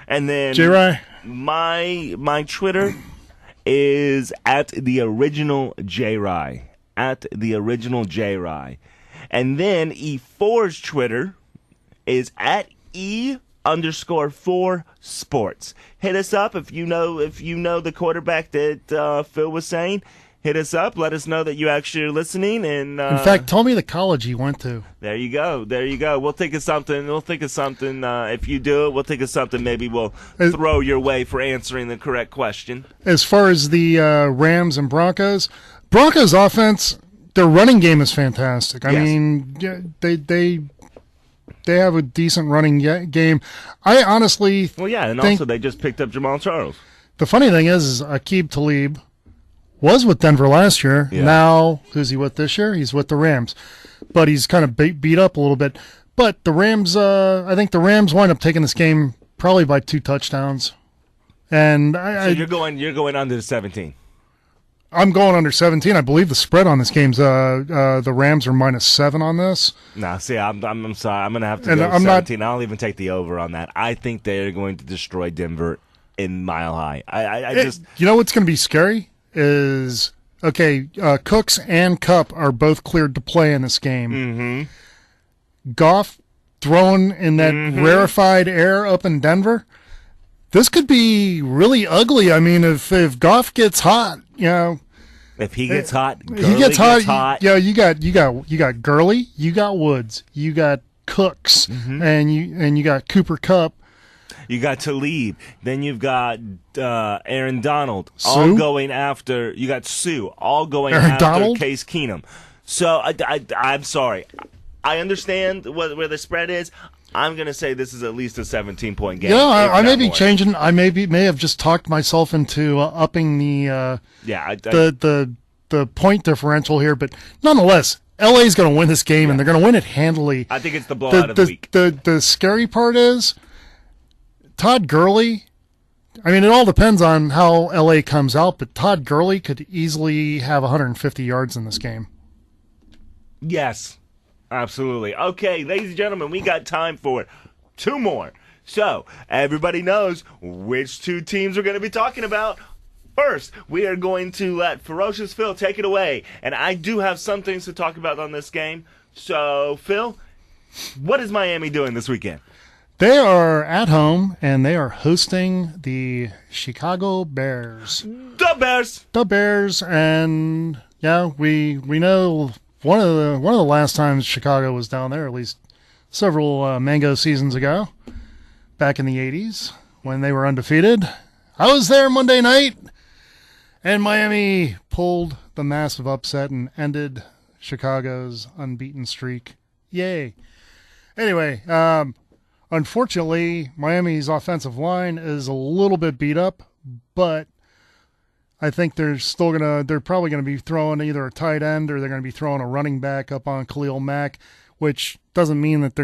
then J-Ry? My Twitter is at the original J-Ry. At the original J-Ry. And then E4's Twitter is at E_4sports. Hit us up if you know the quarterback that Phil was saying. Hit us up. Let us know that you actually are listening. And in fact, tell me the college he went to. There you go. We'll think of something. If you do it, we'll think of something. Maybe we'll throw your way for answering the correct question. As far as the Rams and Broncos offense, their running game is fantastic. I mean, they have a decent running game. I honestly think, also they just picked up Jamal Charles. The funny thing is Aqib Talib was with Denver last year. Yeah. Now, who's he with this year? He's with the Rams. But he's kind of beat up a little bit. But the Rams, I think the Rams wind up taking this game probably by 2 touchdowns. And so you're going under 17. I'm going under 17. I believe the spread on this game's the Rams are -7 on this. No, see, I'm sorry. I'm going to have to go 17. I'll even take the over on that. I think they're going to destroy Denver in Mile High. You know what's going to be scary is okay, Cooks and Cup are both cleared to play in this game. Mm-hmm. Goff thrown in that rarefied air up in Denver. This could be really ugly. I mean, if Goff gets hot, if he gets hot, he gets hot. You got Gurley, you got Woods, you got Cooks, and you got Cooper Kupp. You got Talib. Then you've got Aaron Donald. Sue? All going after. You got Sue. All going Aaron after Donald? Case Keenum. So I'm sorry. I understand where the spread is. I'm going to say this is at least a 17-point game. Yeah, I may be more. changing. I may have just talked myself into upping the the point differential here, but nonetheless, LA's going to win this game, and they're going to win it handily. I think it's the blowout of the week. The scary part is Todd Gurley. I mean, it all depends on how LA comes out, but Todd Gurley could easily have 150 yards in this game. Yes, absolutely. Okay, ladies and gentlemen, we got time for 2 more. So, everybody knows which 2 teams we're going to be talking about. First, we are going to let Ferocious Phil take it away. And I do have some things to talk about on this game. So, Phil, what is Miami doing this weekend? They are at home, and they are hosting the Chicago Bears. The Bears! The Bears, and yeah, we know one of the last times Chicago was down there, at least several mango seasons ago, back in the 80s, when they were undefeated. I was there Monday night, and Miami pulled the massive upset and ended Chicago's unbeaten streak. Yay. Anyway, unfortunately, Miami's offensive line is a little bit beat up, but I think they're probably gonna be throwing either a tight end or they're gonna be throwing a running back up on Khalil Mack, which doesn't mean that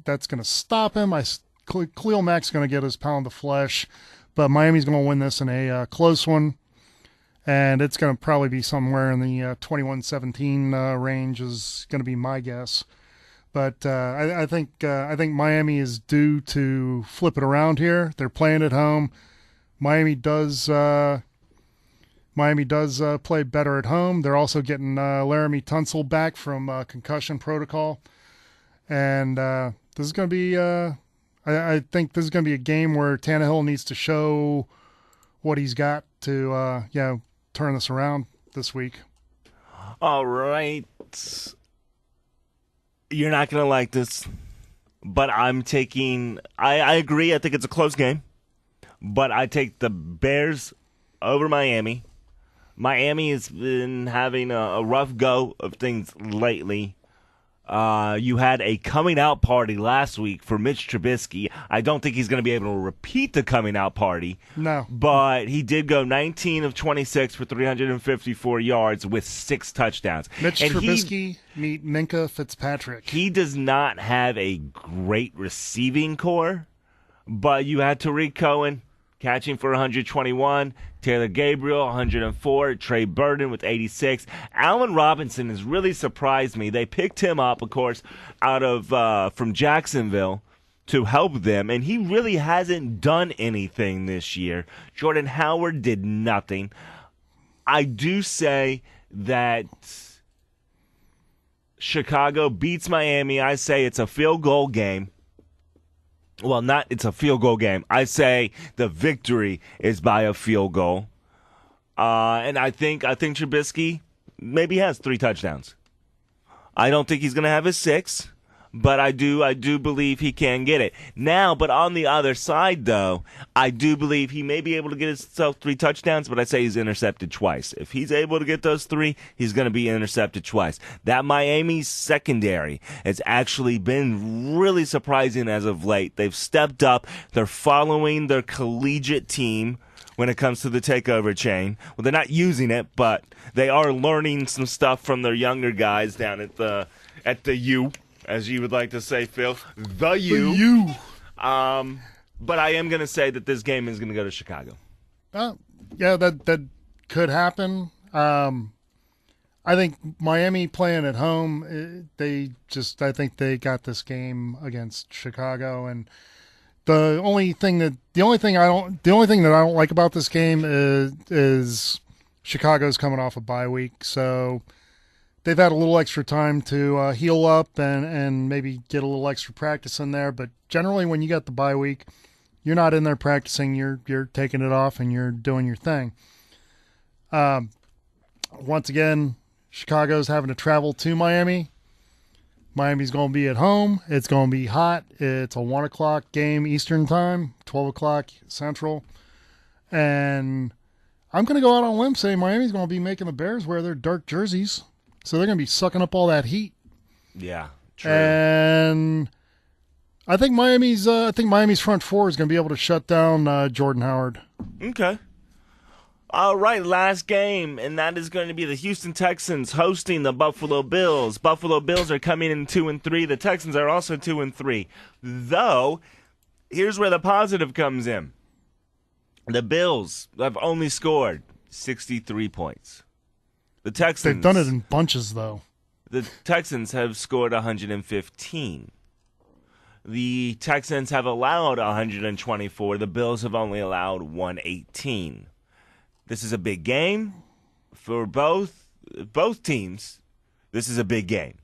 that's gonna stop him. Khalil Mack's gonna get his pound of flesh, but Miami's gonna win this in a close one, and it's gonna probably be somewhere in the 21-17 range is gonna be my guess. But I think Miami is due to flip it around here. They're playing at home. Miami does play better at home. They're also getting Laramie Tunsil back from concussion protocol, and this is going to be. I think this is going to be a game where Tannehill needs to show what he's got to turn this around this week. All right. You're not going to like this, but I'm taking – I agree. I think it's a close game, but I take the Bears over Miami. Miami has been having a rough go of things lately. You had a coming out party last week for Mitch Trubisky. I don't think he's going to be able to repeat the coming out party. No. But he did go 19 of 26 for 354 yards with 6 touchdowns. Mitch Trubisky meet Minka Fitzpatrick. He does not have a great receiving core, but you had Tariq Cohen catching for 121, Taylor Gabriel 104, Trey Burton with 86. Allen Robinson has really surprised me. They picked him up, of course, out of from Jacksonville to help them, and he really hasn't done anything this year. Jordan Howard did nothing. I do say that Chicago beats Miami. I say it's a field goal game. Well, it's a field goal game. I say the victory is by a field goal. And I think Trubisky maybe has 3 touchdowns. I don't think he's going to have his 6, but I do believe he can get it. Now, but on the other side, though, I do believe he may be able to get himself 3 touchdowns, but I say he's intercepted twice. If he's able to get those 3, he's going to be intercepted twice. That Miami secondary has actually been really surprising as of late. They've stepped up. They're following their collegiate team when it comes to the takeover chain. Well, they're not using it, but they are learning some stuff from their younger guys down at the U. As you would like to say, Phil, the U. But I am going to say that this game is going to go to Chicago. Yeah, that could happen. I think Miami playing at home, I think they got this game against Chicago, and the only thing that I don't like about this game is Chicago's coming off a bye week, so they've had a little extra time to heal up and maybe get a little extra practice in there. But generally, when you got the bye week, you're not in there practicing. You're taking it off and you're doing your thing. Once again, Chicago's having to travel to Miami. Miami's going to be at home. It's going to be hot. It's a 1 o'clock game Eastern time, 12 o'clock Central. And I'm going to go out on a limb say Miami's going to be making the Bears wear their dark jerseys. So they're going to be sucking up all that heat. Yeah, true. And I think Miami's front four is going to be able to shut down Jordan Howard. Okay. All right, last game, and that is going to be the Houston Texans hosting the Buffalo Bills. Buffalo Bills are coming in 2-3. The Texans are also 2-3. Though, here's where the positive comes in. The Bills have only scored 63 points. The Texans, they've done it in bunches, though. The Texans have scored 115. The Texans have allowed 124. The Bills have only allowed 118. This is a big game for both teams. This is a big game.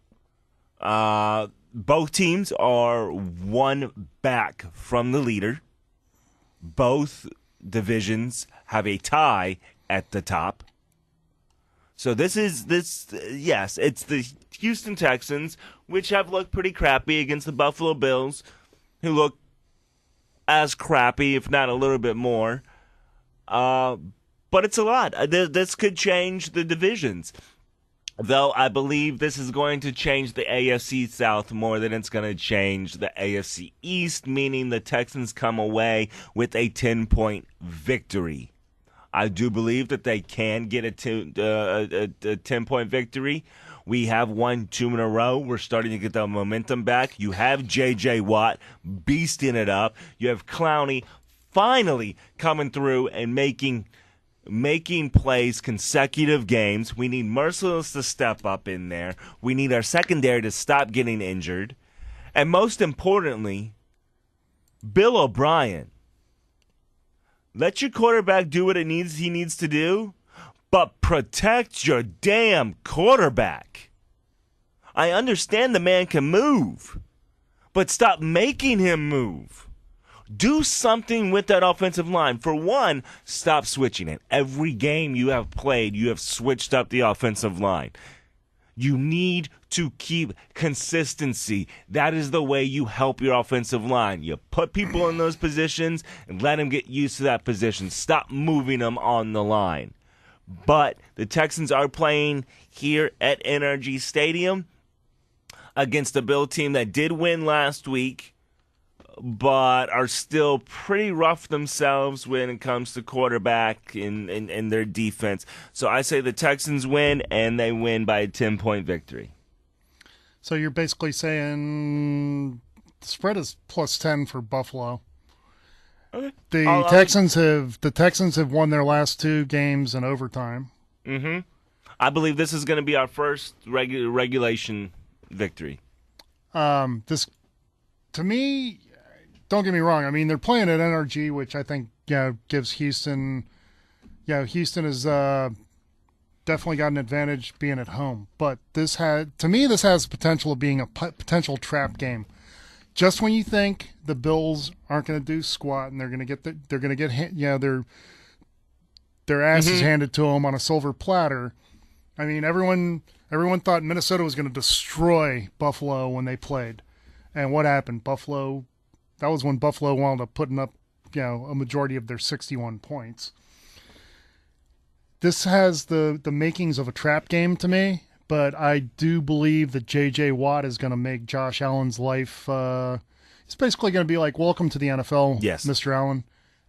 Both teams are one back from the leader. Both divisions have a tie at the top. So it's the Houston Texans, which have looked pretty crappy against the Buffalo Bills, who look as crappy, if not a little bit more. But it's a lot. This could change the divisions. Though I believe this is going to change the AFC South more than it's going to change the AFC East, meaning the Texans come away with a 10-point victory. I do believe that they can get a 10-point victory. We have won 2 in a row. We're starting to get the momentum back. You have J.J. Watt beasting it up. You have Clowney finally coming through and making plays consecutive games. We need Mercilus to step up in there. We need our secondary to stop getting injured. And most importantly, Bill O'Brien. Let your quarterback do what he needs to do, but protect your damn quarterback. I understand the man can move, but stop making him move. Do something with that offensive line. For one, stop switching it. Every game you have played, you have switched up the offensive line. You need to keep consistency. That is the way you help your offensive line. You put people in those positions and let them get used to that position. Stop moving them on the line. But the Texans are playing here at NRG Stadium against a Bill team that did win last week, but are still pretty rough themselves when it comes to quarterback and their defense. So I say the Texans win, and they win by a 10-point victory. So you're basically saying the spread is +10 for Buffalo. Okay. The Texans have won their last 2 games in overtime. Mm-hmm. I believe this is going to be our first regulation victory. This, to me, don't get me wrong. I mean, they're playing at NRG, which I think gives Houston. Houston has definitely got an advantage being at home. But this has the potential of being a potential trap game. Just when you think the Bills aren't going to do squat and they're going to get their asses handed to them on a silver platter. I mean, everyone thought Minnesota was going to destroy Buffalo when they played, and what happened? That was when Buffalo wound up putting up, a majority of their 61 points. This has the makings of a trap game to me, but I do believe that J.J. Watt is going to make Josh Allen's life. It's basically going to be like, welcome to the NFL, yes, Mr. Allen.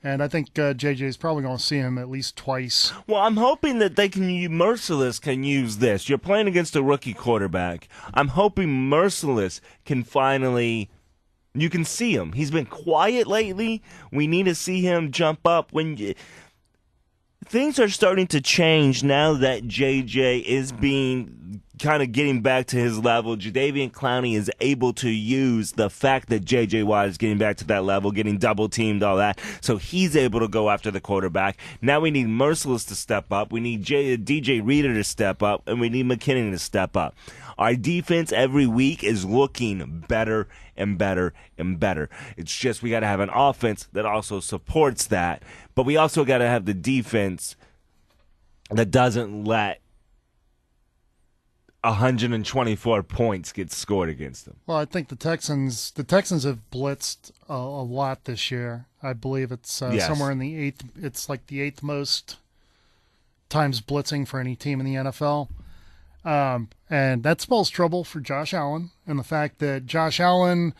And I think J.J. is probably going to see him at least twice. Well, I'm hoping that Mercilus can use this. You're playing against a rookie quarterback. I'm hoping Mercilus can finally. You can see him. He's been quiet lately. We need to see him jump up. Things are starting to change now that JJ is being kind of getting back to his level. Jadeveon Clowney is able to use the fact that J.J. Watt is getting back to that level, getting double-teamed, all that, so he's able to go after the quarterback. Now we need Mercilus to step up. We need DJ Reader to step up, and we need McKinnon to step up. Our defense every week is looking better and better and better. It's just we got to have an offense that also supports that, but we also got to have the defense that doesn't let 124 points get scored against them. Well, I think the Texans have blitzed a lot this year. I believe it's Yes. somewhere in the eighth. It's like the eighth most times blitzing for any team in the NFL. And that spells trouble for Josh Allen, and the fact that Josh Allen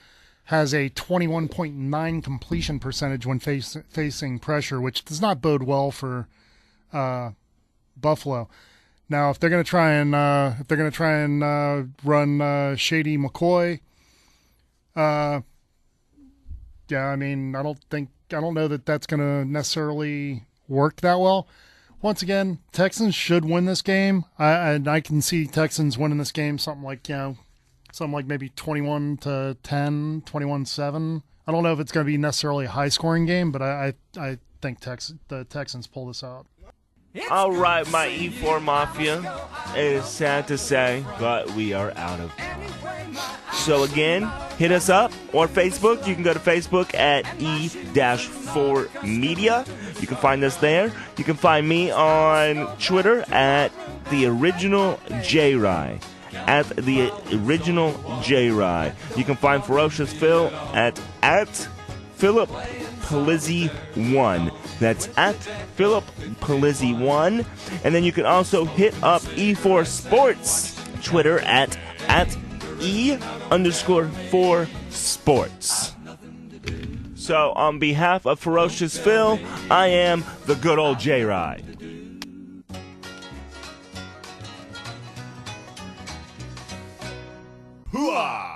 has a 21.9 completion percentage when facing pressure, which does not bode well for Buffalo. Now, if they're going to try and run Shady McCoy, yeah, I mean, I don't know that that's going to necessarily work that well. Once again, Texans should win this game. I can see Texans winning this game something like maybe 21-10, 21-7. I don't know if it's going to be necessarily a high-scoring game, but I think the Texans pull this out. All right, my E4 Mafia. It is sad to say, but we are out of time. So again, hit us up on Facebook. You can go to Facebook at E-4 Media. You can find us there. You can find me on Twitter at The Original J-Rye. At The Original J-Rye. You can find Ferocious Phil at Philip Palizzi 1. That's at Philip Palizzi 1. And then you can also hit up E4 Sports Twitter at E_4 Sports. So on behalf of Ferocious Phil, I am the good old J-Ride. Hooah!